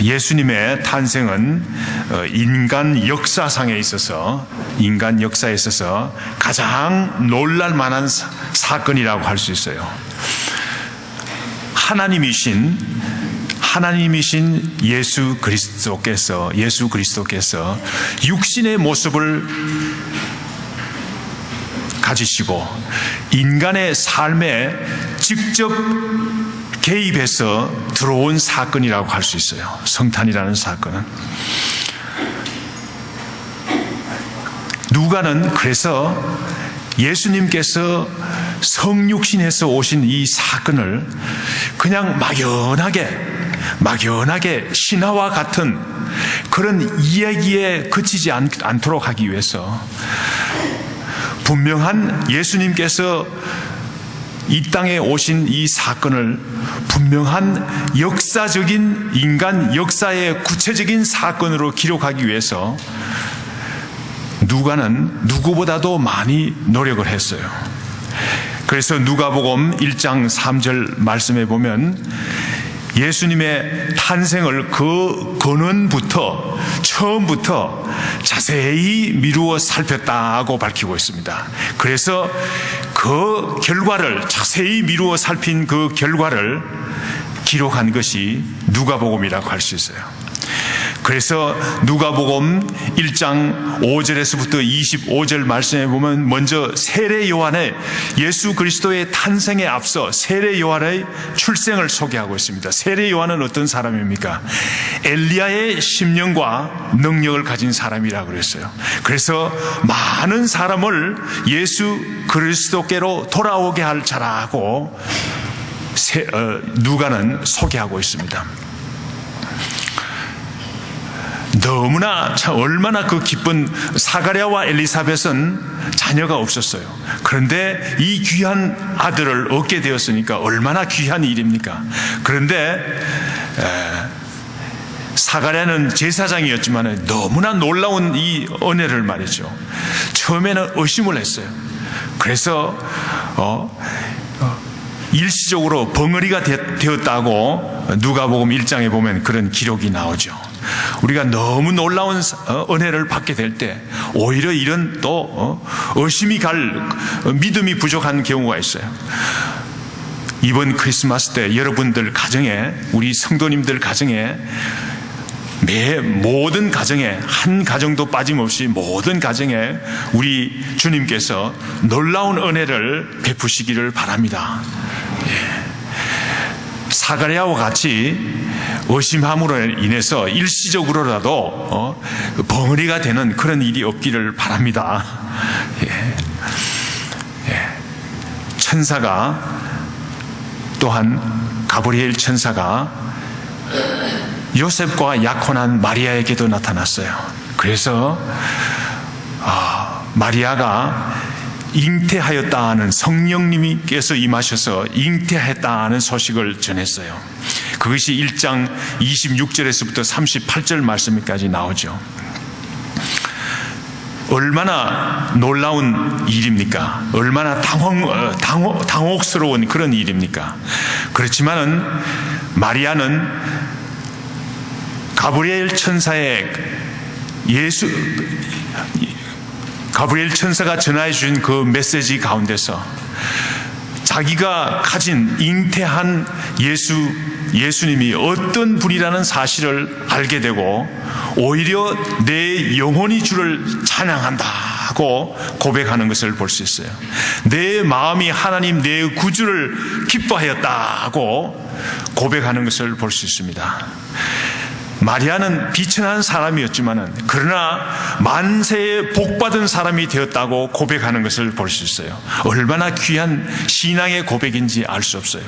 예수님의 탄생은 인간 역사에 있어서 가장 놀랄 만한 사건이라고 할 수 있어요. 하나님이신 예수 그리스도께서 육신의 모습을 가지시고 인간의 삶에 직접 개입해서 들어온 사건이라고 할 수 있어요. 성탄이라는 사건은. 누가는 그래서 예수님께서 성육신에서 오신 이 사건을 그냥 막연하게 신화와 같은 그런 이야기에 그치지 않도록 하기 위해서 분명한 예수님께서 이 땅에 오신 이 사건을 분명한 역사적인 인간 역사의 구체적인 사건으로 기록하기 위해서 누가는 누구보다도 많이 노력을 했어요. 그래서 누가복음 1장 3절 말씀에 보면 예수님의 탄생을 그 근원부터 처음부터 자세히 미루어 살폈다고 밝히고 있습니다. 그래서 그 결과를 자세히 미루어 살핀 그 결과를 기록한 것이 누가복음이라고 할 수 있어요. 그래서 누가복음 1장 5절에서부터 25절 말씀에 보면 먼저 세례 요한의 예수 그리스도의 탄생에 앞서 세례 요한의 출생을 소개하고 있습니다. 세례 요한은 어떤 사람입니까? 엘리야의 심령과 능력을 가진 사람이라고 그랬어요. 그래서 많은 사람을 예수 그리스도께로 돌아오게 할 자라고 누가는 소개하고 있습니다. 너무나 얼마나 그 기쁜 사가랴와 엘리사벳은 자녀가 없었어요. 그런데 이 귀한 아들을 얻게 되었으니까 얼마나 귀한 일입니까? 그런데 사가랴는 제사장이었지만 너무나 놀라운 이 은혜를 말이죠. 처음에는 의심을 했어요. 그래서 일시적으로 벙어리가 되었다고 누가복음 1장에 보면 그런 기록이 나오죠. 우리가 너무 놀라운 은혜를 받게 될 때 오히려 이런 또 의심이 갈 믿음이 부족한 경우가 있어요. 이번 크리스마스 때 여러분들 가정에, 우리 성도님들 가정에, 모든 가정에, 한 가정도 빠짐없이 모든 가정에 우리 주님께서 놀라운 은혜를 베푸시기를 바랍니다. 사가랴와 같이 의심함으로 인해서 일시적으로라도 벙어리가 되는 그런 일이 없기를 바랍니다. 천사가 또한 가브리엘 천사가 요셉과 약혼한 마리아에게도 나타났어요. 그래서 마리아가 잉태하였다는, 성령님께서 임하셔서 잉태했다는 소식을 전했어요. 그것이 1장 26절에서부터 38절 말씀까지 나오죠. 얼마나 놀라운 일입니까? 얼마나 당혹스러운 그런 일입니까? 그렇지만은 마리아는 가브리엘 천사가 전하해 주신 그 메시지 가운데서 자기가 가진 잉태한 예수님이 어떤 분이라는 사실을 알게 되고 오히려 내 영혼이 주를 찬양한다고 고백하는 것을 볼 수 있어요. 내 마음이 하나님 내 구주를 기뻐하였다고 고백하는 것을 볼 수 있습니다. 마리아는 비천한 사람이었지만 그러나 만세에 복받은 사람이 되었다고 고백하는 것을 볼 수 있어요. 얼마나 귀한 신앙의 고백인지 알 수 없어요.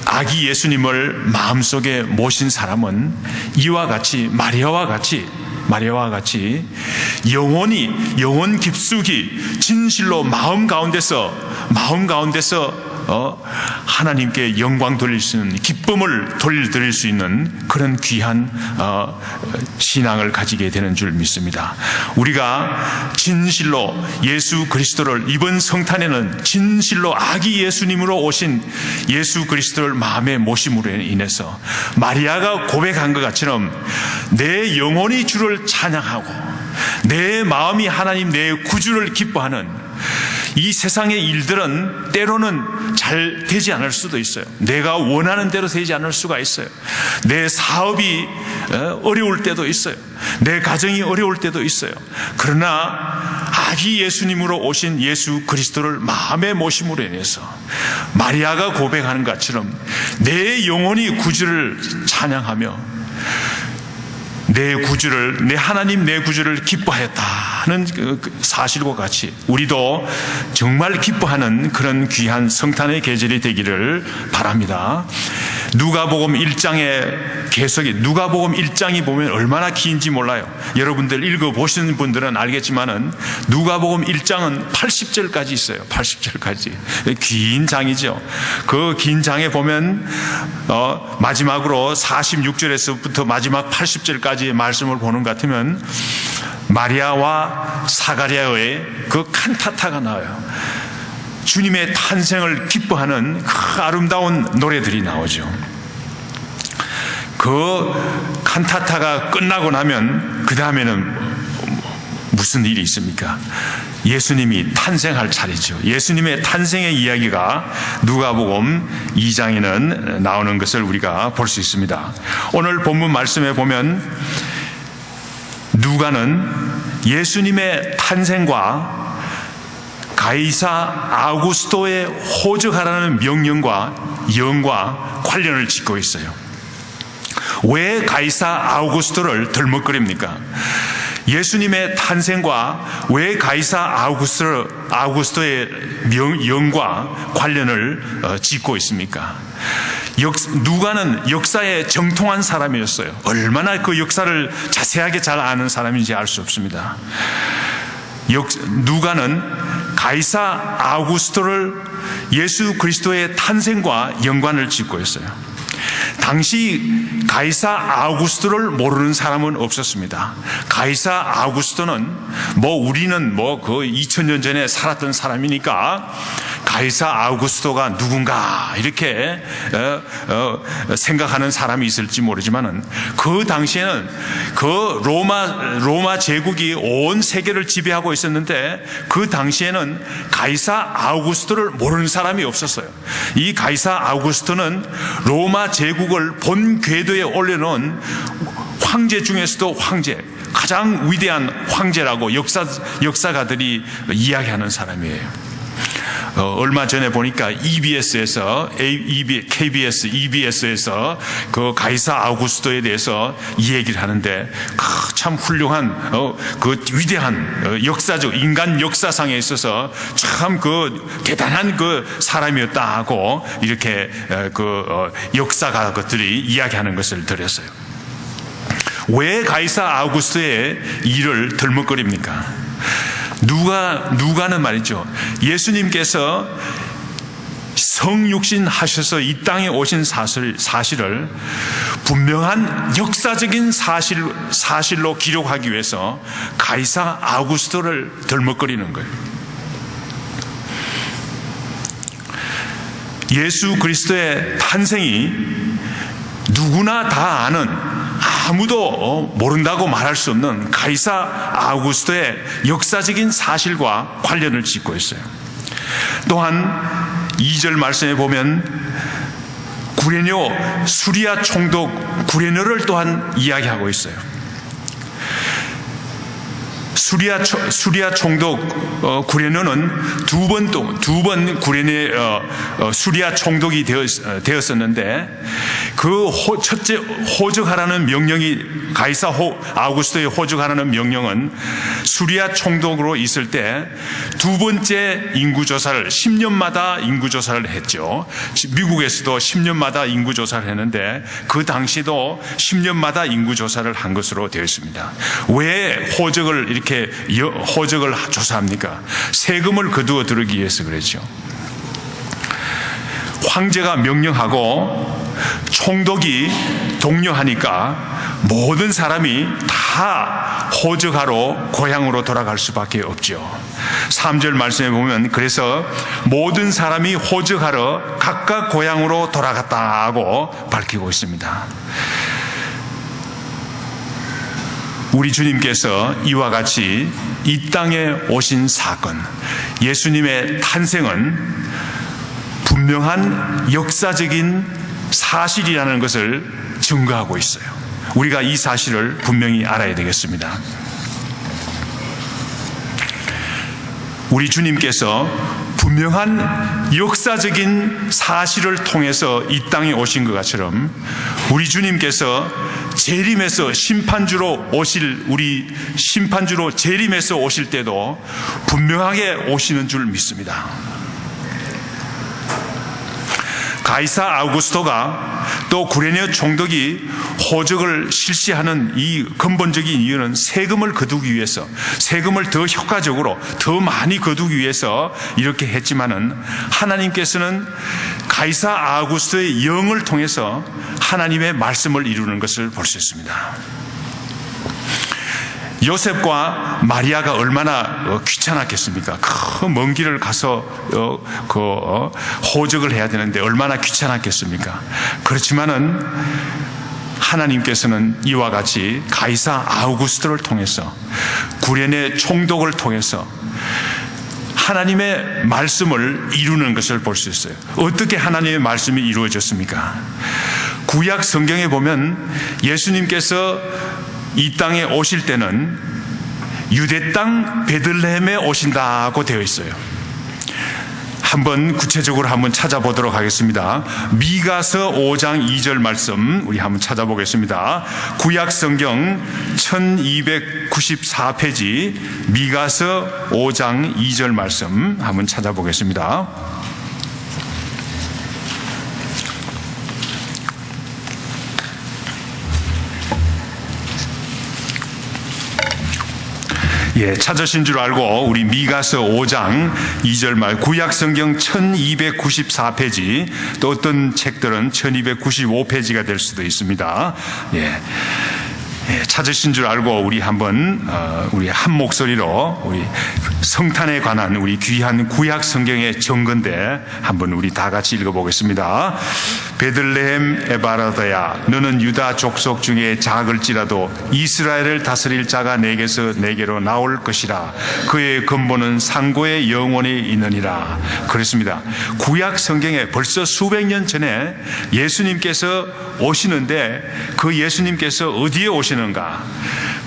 아기 예수님을 마음속에 모신 사람은 이와 같이 마리아와 같이 영원 깊숙이 진실로 마음 가운데서 하나님께 영광 돌릴 수 있는, 기쁨을 돌려드릴 수 있는 그런 귀한 신앙을 가지게 되는 줄 믿습니다. 우리가 진실로 예수 그리스도를, 이번 성탄에는 진실로 아기 예수님으로 오신 예수 그리스도를 마음에 모심으로 인해서 마리아가 고백한 것 같처럼 내 영혼이 주를 찬양하고 내 마음이 하나님 내 구주를 기뻐하는, 이 세상의 일들은 때로는 잘 되지 않을 수도 있어요. 내가 원하는 대로 되지 않을 수가 있어요. 내 사업이 어려울 때도 있어요. 내 가정이 어려울 때도 있어요. 그러나 아기 예수님으로 오신 예수 그리스도를 마음에 모심으로 인해서 마리아가 고백하는 것처럼 내 영혼이 구주를 찬양하며 내 구주를, 내 하나님 내 구주를 기뻐하였다는 사실과 같이 우리도 정말 기뻐하는 그런 귀한 성탄의 계절이 되기를 바랍니다. 누가복음 1장의 계속이, 누가복음 1장이 보면 얼마나 긴지 몰라요. 여러분들 읽어보시는 분들은 알겠지만은 누가복음 1장은 80절까지 있어요. 80절까지. 긴 장이죠. 그 긴 장에 보면 마지막으로 46절에서부터 마지막 80절까지의 말씀을 보는 것 같으면 마리아와 사가랴의 그 칸타타가 나와요. 주님의 탄생을 기뻐하는 그 아름다운 노래들이 나오죠. 그 칸타타가 끝나고 나면 그 다음에는 무슨 일이 있습니까? 예수님이 탄생할 차례죠. 예수님의 탄생의 이야기가 누가복음 2장에는 나오는 것을 우리가 볼 수 있습니다. 오늘 본문 말씀에 보면 누가는 예수님의 탄생과 가이사 아우구스토의 호적하라는 명령과 영과 관련을 짓고 있어요. 왜 가이사 아우구스토를 덜먹거립니까? 예수님의 탄생과 왜 가이사 아우구스토의 영과 관련을 짓고 있습니까? 누가는 역사에 정통한 사람이었어요. 얼마나 그 역사를 자세하게 잘 아는 사람인지 알 수 없습니다. 누가는 가이사 아우구스토를 예수 그리스도의 탄생과 연관을 짓고 있어요. 당시 가이사 아우구스토를 모르는 사람은 없었습니다. 가이사 아우구스토는 우리는 그 2000년 전에 살았던 사람이니까 가이사 아우구스토가 누군가 이렇게 생각하는 사람이 있을지 모르지만은 그 당시에는 그 로마 제국이 온 세계를 지배하고 있었는데 그 당시에는 가이사 아우구스토를 모르는 사람이 없었어요. 이 가이사 아우구스토는 로마 제국을 본 궤도에 올려놓은 황제 중에서도 황제, 가장 위대한 황제라고 역사가들이 이야기하는 사람이에요. 얼마 전에 보니까 EBS에서 그 가이사 아우구스토에 대해서 이 얘기를 하는데 참 훌륭한 그 위대한 역사적 인간 역사상에 있어서 참 그 대단한 그 사람이었다 하고 이렇게 역사가들이 이야기하는 것을 들었어요. 왜 가이사 아우구스토의 일을 덜먹거립니까? 누가는 말이죠. 예수님께서 성육신 하셔서 이 땅에 오신 사실을 분명한 역사적인 사실로 기록하기 위해서 가이사 아우구스토를 덜먹거리는 거예요. 예수 그리스도의 탄생이 누구나 다 아는, 아무도 모른다고 말할 수 없는 가이사 아우구스토의 역사적인 사실과 관련을 짓고 있어요. 또한 2절 말씀에 보면 구레뇨 수리아 총독 구레뇨를 또한 이야기하고 있어요. 수리아 총독 구레뇨는 두 번 구레뇨 수리아 총독이 되었었는데 그 첫째 호적하라는 명령이 가이사 아우구스토의 호적하라는 명령은 수리아 총독으로 있을 때 두 번째 인구조사를 10년마다 인구조사를 했죠. 미국에서도 10년마다 인구조사를 했는데 그 당시도 10년마다 인구조사를 한 것으로 되어 있습니다. 왜 호적을 이렇게 조사합니까? 세금을 거두어 들기 위해서 그랬죠. 황제가 명령하고 총독이 독려하니까 모든 사람이 다 호적하러 고향으로 돌아갈 수밖에 없죠. 3절 말씀에 보면 그래서 모든 사람이 호적하러 각각 고향으로 돌아갔다고 밝히고 있습니다. 우리 주님께서 이와 같이 이 땅에 오신 사건, 예수님의 탄생은 분명한 역사적인 사실이라는 것을 증거하고 있어요. 우리가 이 사실을 분명히 알아야 되겠습니다. 우리 주님께서 분명한 역사적인 사실을 통해서 이 땅에 오신 것처럼 우리 주님께서 재림에서 심판주로 오실, 우리 심판주로 재림에서 오실 때도 분명하게 오시는 줄 믿습니다. 가이사 아우구스토가 또 구레네 총독이 호적을 실시하는 이 근본적인 이유는 세금을 거두기 위해서, 세금을 더 효과적으로 더 많이 거두기 위해서 이렇게 했지만은 하나님께서는 가이사 아우구스토의 영을 통해서 하나님의 말씀을 이루는 것을 볼 수 있습니다. 요셉과 마리아가 얼마나 귀찮았겠습니까? 그 먼 길을 가서 호적을 해야 되는데 얼마나 귀찮았겠습니까? 그렇지만은 하나님께서는 이와 같이 가이사 아우구스토를 통해서 구레네 총독을 통해서 하나님의 말씀을 이루는 것을 볼 수 있어요. 어떻게 하나님의 말씀이 이루어졌습니까? 구약 성경에 보면 예수님께서 이 땅에 오실 때는 유대 땅 베들레헴에 오신다고 되어 있어요. 한번 구체적으로 한번 찾아보도록 하겠습니다. 미가서 5장 2절 말씀 우리 한번 찾아보겠습니다. 구약 성경 1294페이지 미가서 5장 2절 말씀 한번 찾아보겠습니다. 찾으신 줄 알고 우리 미가서 5장 2절 말 구약 성경 1294페이지 또 어떤 책들은 1295페이지가 될 수도 있습니다. 찾으신 줄 알고 우리 한번 우리 한 목소리로 우리 성탄에 관한 우리 귀한 구약 성경의 정건데 한번 우리 다 같이 읽어보겠습니다. 베들레헴 에바라다야 너는 유다 족속 중에 작을지라도 이스라엘을 다스릴 자가 내게서 내게로 나올 것이라 그의 근본은 상고의 영원히 있느니라. 그렇습니다. 구약 성경에 벌써 수백 년 전에 예수님께서 오시는데 그 예수님께서 어디에 오시는가?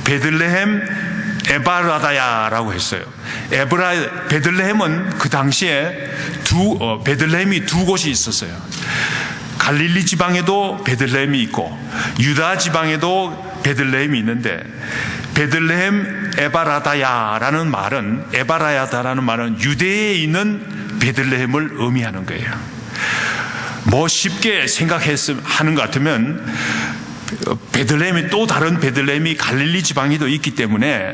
베들레헴 에바라다야라고 했어요. 베들레헴은 그 당시에 베들레헴이 두 곳이 있었어요. 갈릴리 지방에도 베들레헴이 있고 유다 지방에도 베들레헴이 있는데 베들레헴 에바라다야라는 말은 유대에 있는 베들레헴을 의미하는 거예요. 뭐 쉽게 하는 것 같으면 베들레헴이 또 다른 베들레헴이 갈릴리 지방에도 있기 때문에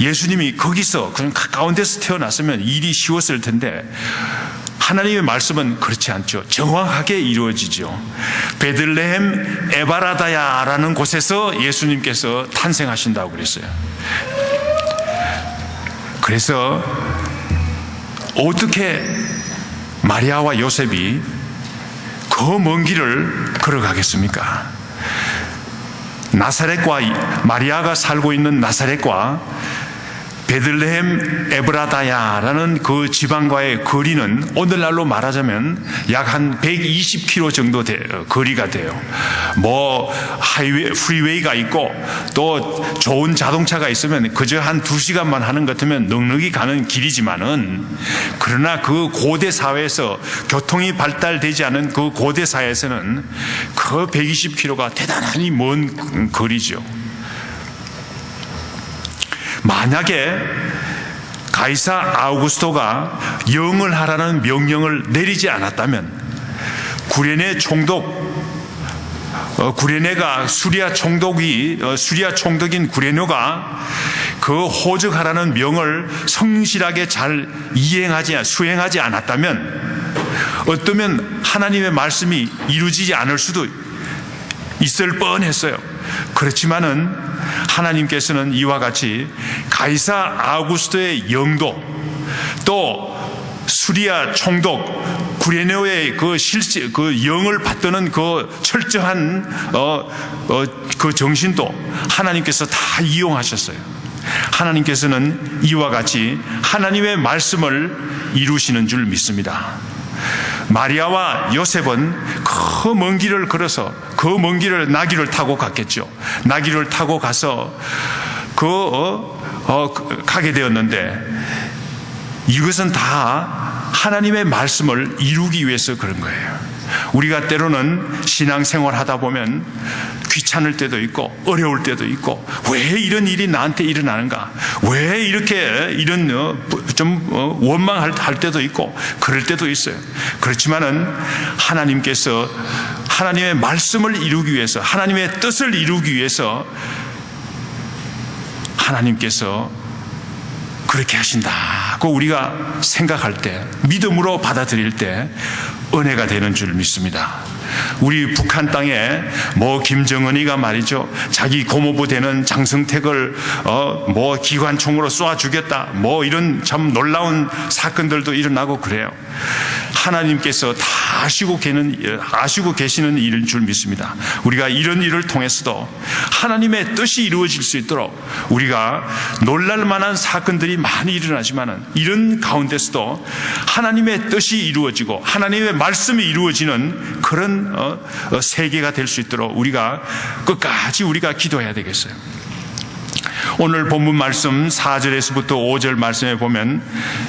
예수님이 거기서 그냥 가까운 데서 태어났으면 일이 쉬웠을 텐데 하나님의 말씀은 그렇지 않죠. 정확하게 이루어지죠. 베들레헴 에바라다야라는 곳에서 예수님께서 탄생하신다고 그랬어요. 그래서 어떻게 마리아와 요셉이 그 먼 길을 걸어가겠습니까? 나사렛과 마리아가 살고 있는 나사렛과 베들레헴 에브라다야라는 그 지방과의 거리는 오늘날로 말하자면 약 한 120km 정도 거리가 돼요. 뭐 프리웨이가 있고 또 좋은 자동차가 있으면 그저 한 2시간만 하는 것 같으면 넉넉히 가는 길이지만은 그러나 그 고대 사회에서 교통이 발달되지 않은 그 고대 사회에서는 그 120km가 대단히 먼 거리죠. 만약에 가이사 아우구스토가 영을 하라는 명령을 내리지 않았다면 구레네 구레네가 수리아 총독인 구레네가 그 호적하라는 명을 성실하게 잘 수행하지 않았다면 어쩌면 하나님의 말씀이 이루어지지 않을 수도 있을 뻔했어요. 그렇지만은 하나님께서는 이와 같이 가이사 아우구스토의 영도, 또 수리아 총독 구레네오의 그 영을 받드는 그 철저한 그 정신도 하나님께서 다 이용하셨어요. 하나님께서는 이와 같이 하나님의 말씀을 이루시는 줄 믿습니다. 마리아와 요셉은 그 먼 길을 걸어서 그 먼 길을 나귀를 타고 갔겠죠. 나귀를 타고 가서 가게 되었는데, 이것은 다 하나님의 말씀을 이루기 위해서 그런 거예요. 우리가 때로는 신앙생활 하다 보면 귀찮을 때도 있고 어려울 때도 있고, 왜 이런 일이 나한테 일어나는가, 왜 이렇게 이런 좀 원망할 때도 있고 그럴 때도 있어요. 그렇지만은 하나님께서 하나님의 말씀을 이루기 위해서, 하나님의 뜻을 이루기 위해서 하나님께서 그렇게 하신다고 우리가 생각할 때, 믿음으로 받아들일 때 은혜가 되는 줄 믿습니다. 우리 북한 땅에 김정은이가 말이죠, 자기 고모부 되는 장성택을 기관총으로 쏘아 죽였다, 이런 참 놀라운 사건들도 일어나고 그래요. 하나님께서 다 아시고 계시는 일인 줄 믿습니다. 우리가 이런 일을 통해서도 하나님의 뜻이 이루어질 수 있도록, 우리가 놀랄 만한 사건들이 많이 일어나지만은 이런 가운데서도 하나님의 뜻이 이루어지고 하나님의 말씀이 이루어지는 그런 세계가 될 수 있도록 우리가 끝까지 기도해야 되겠어요. 오늘 본문 말씀 4절에서부터 5절 말씀에 보면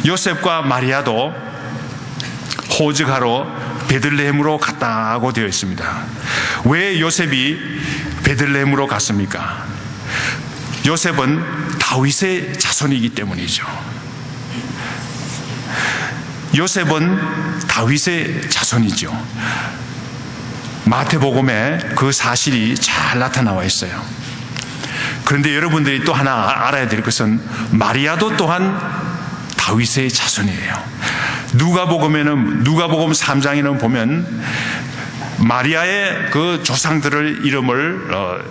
요셉과 마리아도 호적하러 베들레헴으로 갔다고 되어 있습니다. 왜 요셉이 베들레헴으로 갔습니까? 요셉은 다윗의 자손이기 때문이죠. 요셉은 다윗의 자손이죠. 마태복음에 그 사실이 잘 나타나와 있어요. 그런데 여러분들이 또 하나 알아야 될 것은 마리아도 또한 다윗의 자손이에요. 누가복음 3장에는 보면 마리아의 그 조상들을 이름을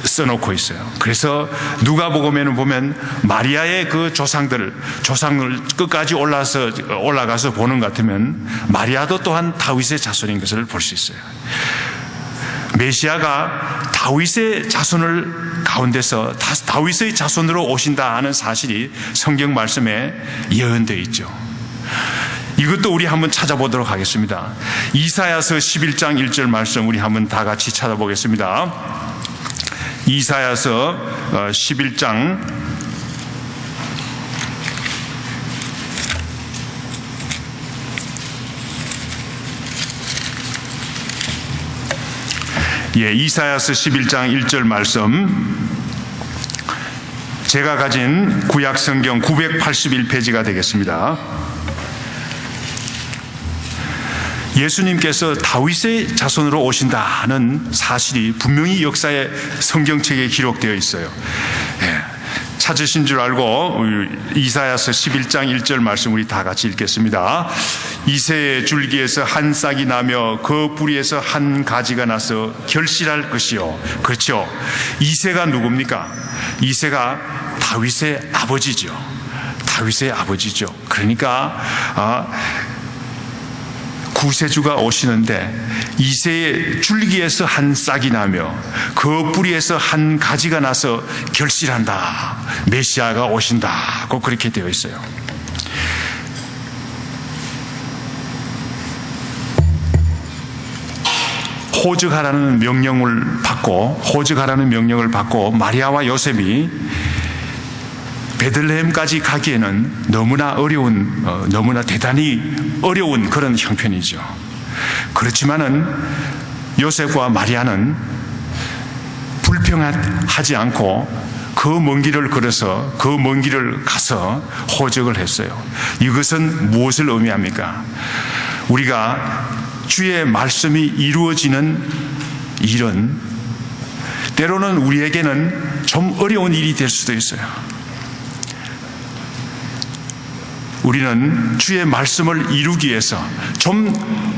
써놓고 있어요. 그래서 누가복음에는 보면 마리아의 그 조상을 끝까지 올라가서 보는 것 같으면 마리아도 또한 다윗의 자손인 것을 볼 수 있어요. 메시아가 다윗의 자손을 가운데서 다윗의 자손으로 오신다 하는 사실이 성경 말씀에 예언되어 있죠. 이것도 우리 한번 찾아보도록 하겠습니다. 이사야서 11장 1절 말씀 우리 한번 다 같이 찾아보겠습니다. 이사야서 11장 11장 1절 말씀, 제가 가진 구약성경 981페이지가 되겠습니다. 예수님께서 다윗의 자손으로 오신다는 사실이 분명히 역사의 성경책에 기록되어 있어요. 찾으신 줄 알고 이사야서 11장 1절 말씀 우리 다 같이 읽겠습니다. 이새의 줄기에서 한 싹이 나며 그 뿌리에서 한 가지가 나서 결실할 것이요. 그렇죠. 이새가 누굽니까? 이새가 다윗의 아버지죠. 다윗의 아버지죠. 그러니까 구세주가 오시는데 이새의 줄기에서 한 싹이 나며 그 뿌리에서 한 가지가 나서 결실한다. 메시아가 오신다고 그렇게 되어 있어요. 호적하라는 명령을 받고 마리아와 요셉이 베들레헴까지 가기에는 너무나 대단히 어려운 그런 형편이죠. 그렇지만은 요셉과 마리아는 불평하지 않고 그 먼 길을 걸어서 그 먼 길을 가서 호적을 했어요. 이것은 무엇을 의미합니까? 우리가 주의 말씀이 이루어지는 일은 때로는 우리에게는 좀 어려운 일이 될 수도 있어요. 우리는 주의 말씀을 이루기 위해서 좀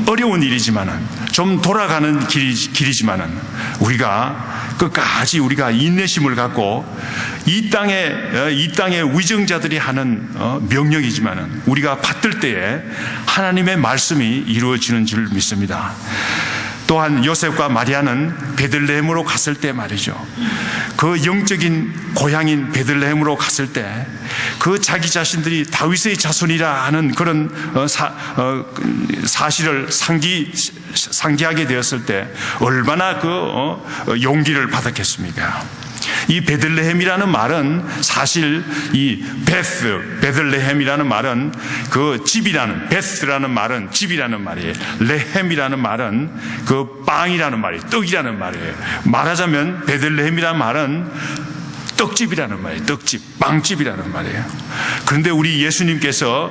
어려운 일이지만은, 좀 돌아가는 길이지만은 우리가 끝까지 우리가 인내심을 갖고 이 땅의 위정자들이 하는 명령이지만은 우리가 받들 때에 하나님의 말씀이 이루어지는 줄 믿습니다. 또한 요셉과 마리아는 베들레헴으로 갔을 때 말이죠, 그 영적인 고향인 베들레헴으로 갔을 때 그 자기 자신들이 다윗의 자손이라 하는 그런 사실을 상기하게 되었을 때 얼마나 용기를 받았겠습니까? 이 베들레헴이라는 말은 사실 이 베들레헴이라는 말은 그 집이라는, 베스라는 말은 집이라는 말이에요. 레헴이라는 말은 그 빵이라는 말이에요. 떡이라는 말이에요. 말하자면 베들레헴이라는 말은 떡집이라는 말이에요. 떡집, 빵집이라는 말이에요. 그런데 우리 예수님께서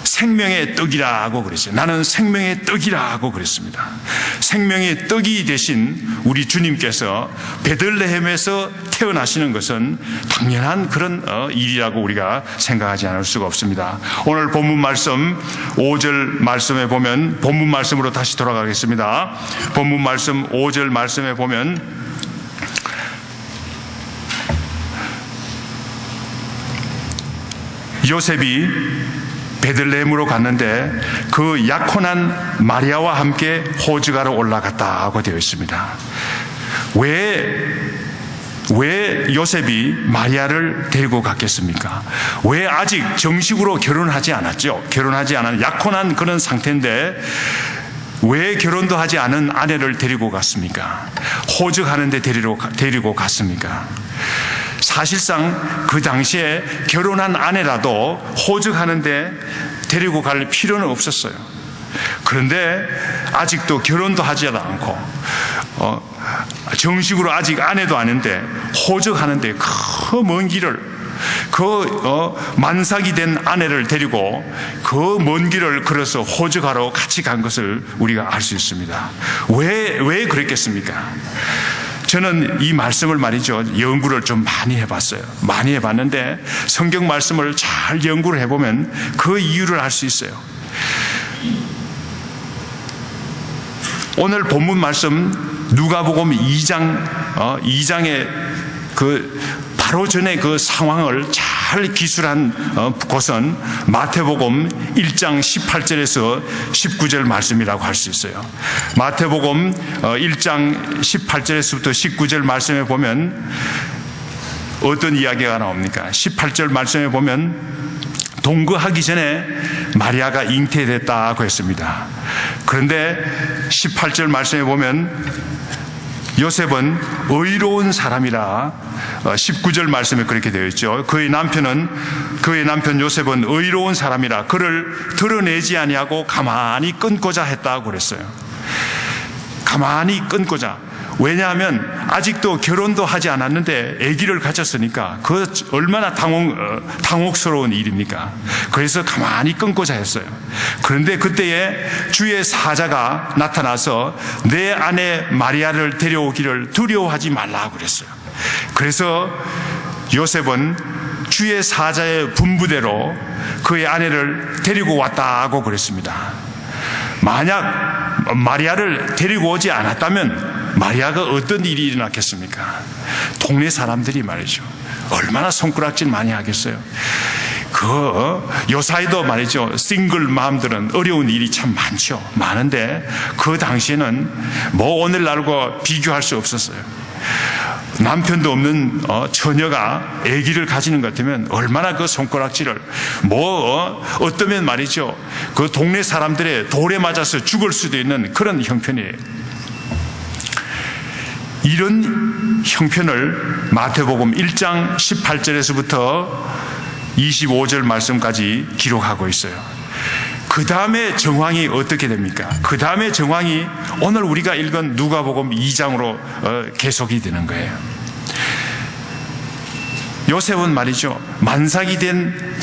생명의 떡이라고 그랬어요. 나는 생명의 떡이라고 그랬습니다. 생명의 떡이 되신 우리 주님께서 베들레헴에서 태어나시는 것은 당연한 그런 일이라고 우리가 생각하지 않을 수가 없습니다. 오늘 본문 말씀 5절 말씀에 보면, 본문 말씀으로 다시 돌아가겠습니다. 본문 말씀 5절 말씀에 보면 요셉이 베들레헴으로 갔는데 그 약혼한 마리아와 함께 호적하러 올라갔다고 되어 있습니다. 왜 요셉이 마리아를 데리고 갔겠습니까? 왜 아직 정식으로 결혼하지 않았죠? 결혼하지 않은 약혼한 그런 상태인데 왜 결혼도 하지 않은 아내를 데리고 갔습니까? 호적하는데 데리고 갔습니까? 사실상 그 당시에 결혼한 아내라도 호적하는데 데리고 갈 필요는 없었어요. 그런데 아직도 결혼도 하지 않고 정식으로 아직 아내도 아닌데 호적하는데 그 먼 길을, 만삭이 된 아내를 데리고 그 먼 길을 걸어서 호적하러 같이 간 것을 우리가 알 수 있습니다. 왜 그랬겠습니까? 저는 이 말씀을 말이죠, 연구를 좀 많이 해봤어요. 많이 해봤는데 성경 말씀을 잘 연구를 해보면 그 이유를 알 수 있어요. 오늘 본문 말씀 누가복음 2장의 바로 전에 그 상황을 잘 기술한 곳은 마태복음 1장 18절에서 19절 말씀이라고 할 수 있어요. 마태복음 1장 18절에서부터 19절 말씀에 보면 어떤 이야기가 나옵니까? 18절 말씀에 보면 동거하기 전에 마리아가 잉태됐다고 했습니다. 그런데 18절 말씀에 보면 요셉은 의로운 사람이라 19절 말씀에 그렇게 되어 있죠. 그의 남편 요셉은 의로운 사람이라 그를 드러내지 아니하고 가만히 끊고자 했다고 그랬어요. 가만히 끊고자. 왜냐하면 아직도 결혼도 하지 않았는데 아기를 가졌으니까 그 얼마나 당혹스러운 일입니까? 그래서 가만히 끊고자 했어요. 그런데 그때에 주의 사자가 나타나서 내 아내 마리아를 데려오기를 두려워하지 말라고 그랬어요. 그래서 요셉은 주의 사자의 분부대로 그의 아내를 데리고 왔다고 그랬습니다. 만약 마리아를 데리고 오지 않았다면 마리아가 어떤 일이 일어났겠습니까? 동네 사람들이 말이죠, 얼마나 손가락질 많이 하겠어요. 요사이도 말이죠, 싱글 맘들은 어려운 일이 참 많은데 그 당시에는 뭐 오늘날과 비교할 수 없었어요. 남편도 없는 처녀가 아기를 가지는 것 같으면 얼마나 그 손가락질을, 어떠면 말이죠, 그 동네 사람들의 돌에 맞아서 죽을 수도 있는 그런 형편이에요. 이런 형편을 마태복음 1장 18절에서부터 25절 말씀까지 기록하고 있어요. 그 다음에 정황이 어떻게 됩니까? 그 다음에 정황이 오늘 우리가 읽은 누가복음 2장으로 계속이 되는 거예요. 요셉은 말이죠, 만삭이 된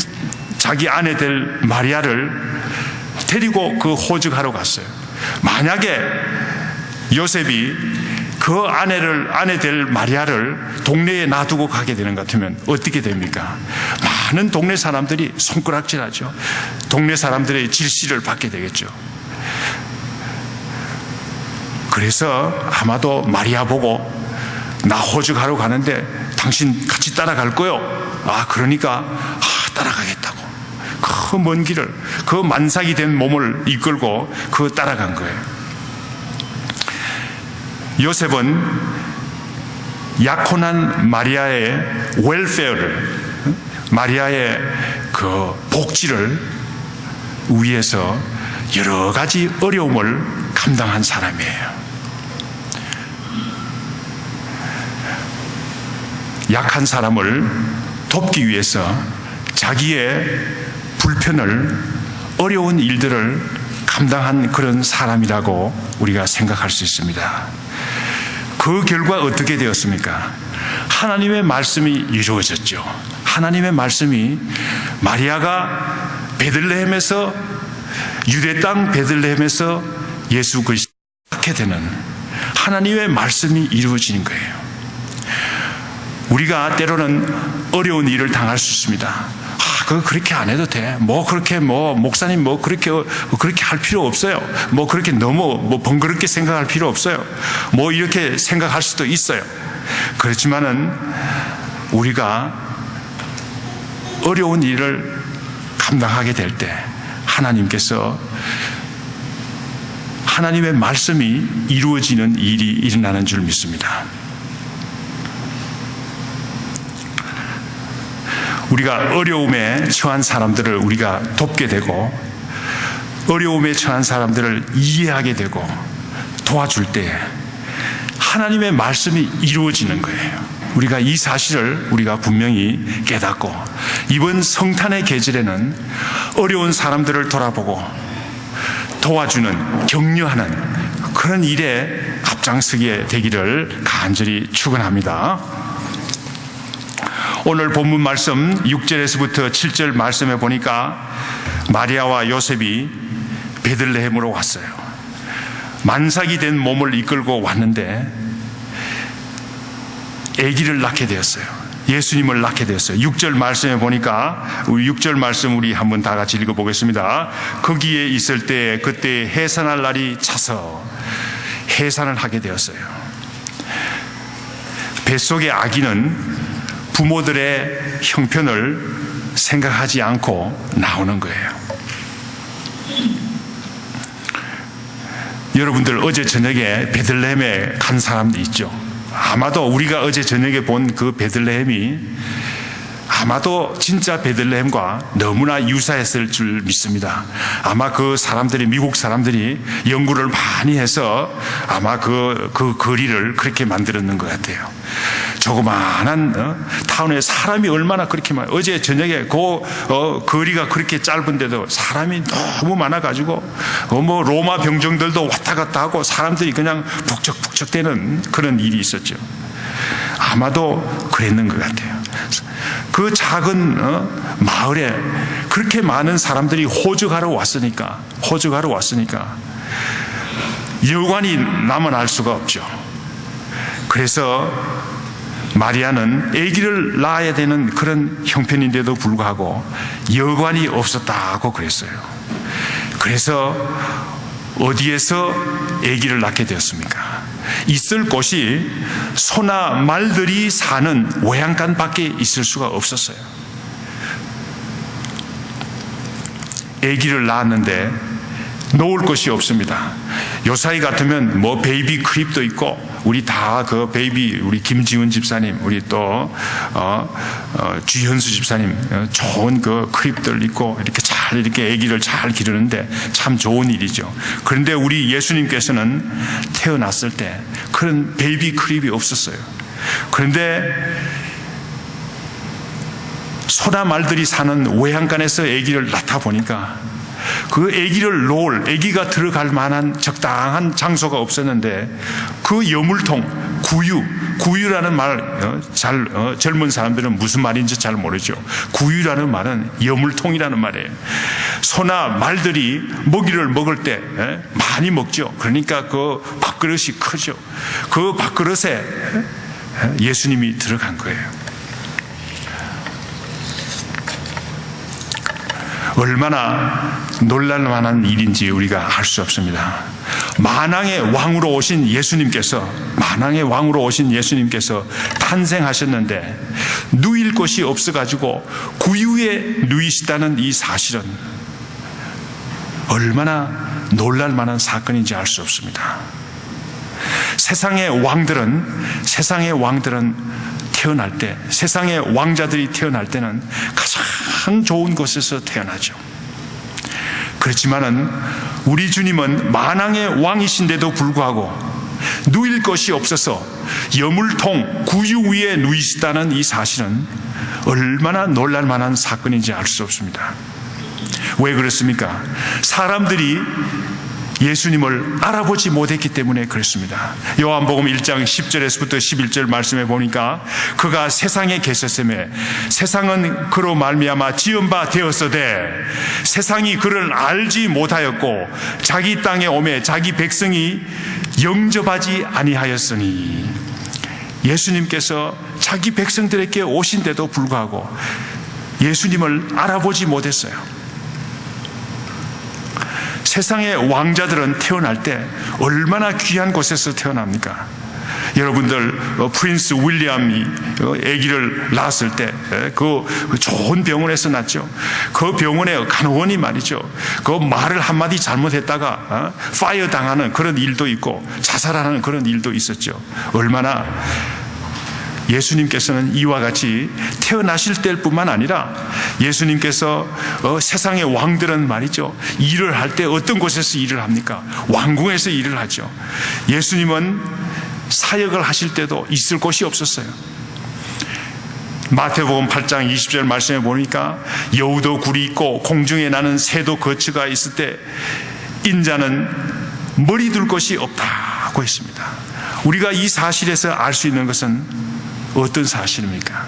자기 아내 될 마리아를 데리고 그 호적하러 갔어요. 만약에 요셉이 그 아내 될 마리아를 동네에 놔두고 가게 되는 것 같으면 어떻게 됩니까? 많은 동네 사람들이 손가락질하죠. 동네 사람들의 질시를 받게 되겠죠. 그래서 아마도 마리아 보고 나 호주 가러 가는데 당신 같이 따라갈 거요. 그러니까 따라가겠다고 그 먼 길을 그 만삭이 된 몸을 이끌고 따라간 거예요. 요셉은 약혼한 마리아의 웰페어를, 마리아의 그 복지를 위해서 여러 가지 어려움을 감당한 사람이에요. 약한 사람을 돕기 위해서 자기의 불편을, 어려운 일들을 감당한 그런 사람이라고 우리가 생각할 수 있습니다. 그 결과 어떻게 되었습니까? 하나님의 말씀이 이루어졌죠. 하나님의 말씀이 마리아가 베들레헴에서, 유대 땅 베들레헴에서 예수 그리스도를 낳게 되는 하나님의 말씀이 이루어지는 거예요. 우리가 때로는 어려운 일을 당할 수 있습니다. 그거 그렇게 안 해도 돼. 목사님 그렇게 할 필요 없어요. 그렇게 너무 번거롭게 생각할 필요 없어요. 이렇게 생각할 수도 있어요. 그렇지만은 우리가 어려운 일을 감당하게 될 때 하나님께서 하나님의 말씀이 이루어지는 일이 일어나는 줄 믿습니다. 우리가 어려움에 처한 사람들을 우리가 돕게 되고 어려움에 처한 사람들을 이해하게 되고 도와줄 때 하나님의 말씀이 이루어지는 거예요. 우리가 이 사실을 우리가 분명히 깨닫고 이번 성탄의 계절에는 어려운 사람들을 돌아보고 도와주는, 격려하는 그런 일에 앞장서게 되기를 간절히 축원합니다. 오늘 본문 말씀 6절에서부터 7절 말씀에 보니까 마리아와 요셉이 베들레헴으로 왔어요. 만삭이 된 몸을 이끌고 왔는데 아기를 낳게 되었어요. 예수님을 낳게 되었어요. 6절 말씀에 보니까 6절 말씀 우리 한번 다 같이 읽어보겠습니다. 거기에 있을 때 그때 해산할 날이 차서 해산을 하게 되었어요. 뱃속의 아기는 부모들의 형편을 생각하지 않고 나오는 거예요. 여러분들 어제 저녁에 베들레헴에 간 사람도 있죠. 아마도 우리가 어제 저녁에 본 그 베들레헴이 아마도 진짜 베들레헴과 너무나 유사했을 줄 믿습니다. 아마 그 사람들이, 미국 사람들이 연구를 많이 해서 아마 그 거리를 그렇게 만들었는 것 같아요. 조그마한 타운에 사람이 얼마나 그렇게 많아요. 어제 저녁에 거리가 그렇게 짧은데도 사람이 너무 많아가지고 로마 병정들도 왔다 갔다 하고 사람들이 그냥 북적북적대는 그런 일이 있었죠. 아마도 그랬는 것 같아요. 그 작은 마을에 그렇게 많은 사람들이 호적하러 왔으니까 여관이 나면 알 수가 없죠. 그래서 마리아는 아기를 낳아야 되는 그런 형편인데도 불구하고 여관이 없었다고 그랬어요. 그래서 어디에서 아기를 낳게 되었습니까? 있을 곳이 소나 말들이 사는 외양간밖에 있을 수가 없었어요. 아기를 낳았는데 놓을 곳이 없습니다. 요사이 같으면 베이비 크립도 있고 우리 다 우리 김지훈 집사님, 우리 또 주현수 집사님 좋은 크립들 있고 이렇게 아기를 잘 기르는데 참 좋은 일이죠. 그런데 우리 예수님께서는 태어났을 때 그런 베이비 크립이 없었어요. 그런데 소나 말들이 사는 외양간에서 아기를 낳다 보니까 그 아기를 놓을, 아기가 들어갈 만한 적당한 장소가 없었는데 그 여물통, 구유라는 말, 젊은 사람들은 무슨 말인지 잘 모르죠. 구유라는 말은 여물통이라는 말이에요. 소나 말들이 먹이를 먹을 때 많이 먹죠. 그러니까 그 밥그릇이 크죠. 그 밥그릇에 예수님이 들어간 거예요. 얼마나 놀랄만한 일인지 우리가 알 수 없습니다. 만왕의 왕으로 오신 예수님께서 탄생하셨는데 누일 곳이 없어가지고 구유에 누이시다는 이 사실은 얼마나 놀랄만한 사건인지 알 수 없습니다. 세상의 왕들은 태어날 때, 세상의 왕자들이 태어날 때는 가장 좋은 곳에서 태어나죠. 그렇지만은 우리 주님은 만왕의 왕이신데도 불구하고 누일 것이 없어서 여물통 구유 위에 누이시다는 이 사실은 얼마나 놀랄만한 사건인지 알 수 없습니다. 왜 그렇습니까? 사람들이 예수님을 알아보지 못했기 때문에 그렇습니다. 요한복음 1장 10절에서부터 11절 말씀에 보니까 그가 세상에 계셨음에 세상은 그로 말미암아 지은 바 되었으되 세상이 그를 알지 못하였고 자기 땅에 오매 자기 백성이 영접하지 아니하였으니, 예수님께서 자기 백성들에게 오신데도 불구하고 예수님을 알아보지 못했어요. 세상의 왕자들은 태어날 때 얼마나 귀한 곳에서 태어납니까? 여러분들 프린스 윌리엄이 아기를 낳았을 때 그 좋은 병원에서 낳죠. 그 병원의 간호원이 말이죠, 그 말을 한마디 잘못했다가 파이어 당하는 그런 일도 있고 자살하는 그런 일도 있었죠. 얼마나 예수님께서는 이와 같이 태어나실 때뿐만 아니라 예수님께서 세상의 왕들은 말이죠, 일을 할 때 어떤 곳에서 일을 합니까? 왕궁에서 일을 하죠. 예수님은 사역을 하실 때도 있을 곳이 없었어요. 마태복음 8장 20절 말씀에 보니까 여우도 굴이 있고 공중에 나는 새도 거처가 있을 때 인자는 머리 둘 곳이 없다고 했습니다. 우리가 이 사실에서 알 수 있는 것은 어떤 사실입니까?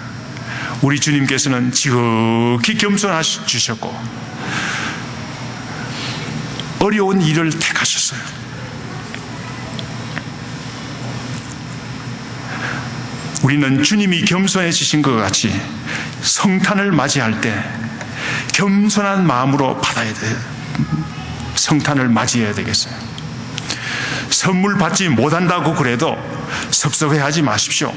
우리 주님께서는 지극히 겸손하셨고 어려운 일을 택하셨어요. 우리는 주님이 겸손해지신 것 같이 성탄을 맞이할 때 겸손한 마음으로 받아야 돼요. 성탄을 맞이해야 되겠어요. 선물 받지 못한다고 그래도 섭섭해하지 마십시오.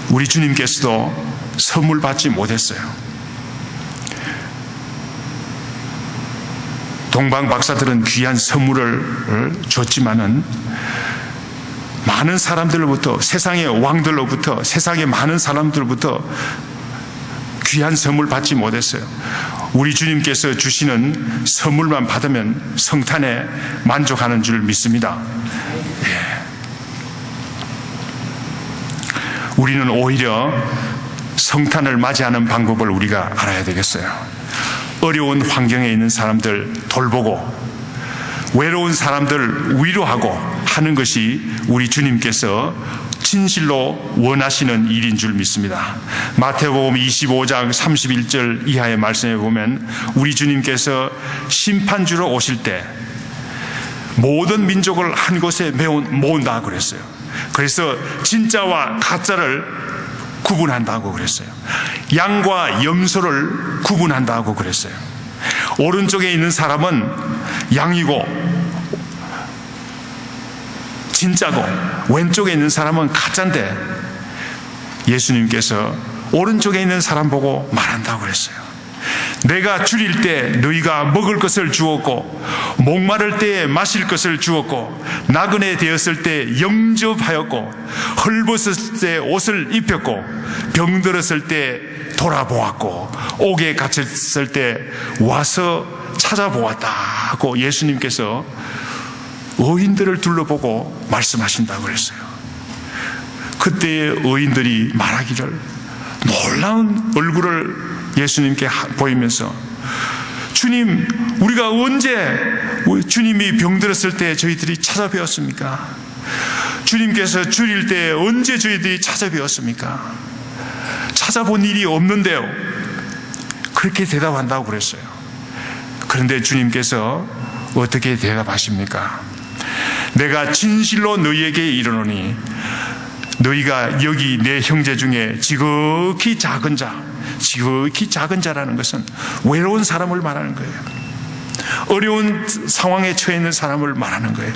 우리 주님께서도 선물 받지 못했어요. 동방 박사들은 귀한 선물을 줬지만은 많은 사람들로부터, 세상의 왕들로부터, 세상의 많은 사람들로부터 귀한 선물 받지 못했어요. 우리 주님께서 주시는 선물만 받으면 성탄에 만족하는 줄 믿습니다. 우리는 오히려 성탄을 맞이하는 방법을 우리가 알아야 되겠어요. 어려운 환경에 있는 사람들 돌보고 외로운 사람들 위로하고 하는 것이 우리 주님께서 진실로 원하시는 일인 줄 믿습니다. 마태복음 25장 31절 이하의 말씀에 보면 우리 주님께서 심판주로 오실 때 모든 민족을 한 곳에 모은다 그랬어요. 그래서 진짜와 가짜를 구분한다고 그랬어요. 양과 염소를 구분한다고 그랬어요. 오른쪽에 있는 사람은 양이고 진짜고 왼쪽에 있는 사람은 가짜인데 예수님께서 오른쪽에 있는 사람 보고 말한다고 그랬어요. 내가 줄일 때 너희가 먹을 것을 주었고 목마를 때에 마실 것을 주었고 나그네 되었을 때 영접하였고 헐벗을 때 옷을 입혔고 병들었을 때 돌아보았고 옥에 갇혔을 때 와서 찾아보았다고 예수님께서 의인들을 둘러보고 말씀하신다고 그랬어요. 그때의 의인들이 말하기를 놀라운 얼굴을 예수님께 보이면서 주님, 우리가 언제 주님이 병들었을 때 저희들이 찾아뵈었습니까? 주님께서 줄일 때 언제 저희들이 찾아뵈었습니까? 찾아본 일이 없는데요. 그렇게 대답한다고 그랬어요. 그런데 주님께서 어떻게 대답하십니까? 내가 진실로 너희에게 이르노니 너희가 여기 내 형제 중에 지극히 작은 자 지극히 작은 자라는 것은 외로운 사람을 말하는 거예요. 어려운 상황에 처해 있는 사람을 말하는 거예요.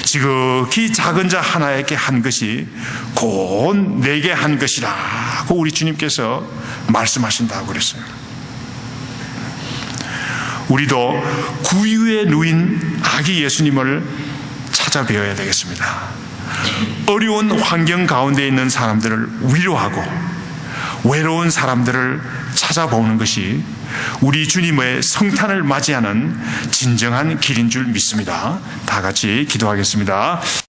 지극히 작은 자 하나에게 한 것이 곧 내게 한 것이라고 우리 주님께서 말씀하신다고 그랬어요. 우리도 구유에 누인 아기 예수님을 찾아뵈어야 되겠습니다. 어려운 환경 가운데 있는 사람들을 위로하고 외로운 사람들을 찾아보는 것이 우리 주님의 성탄을 맞이하는 진정한 길인 줄 믿습니다. 다 같이 기도하겠습니다.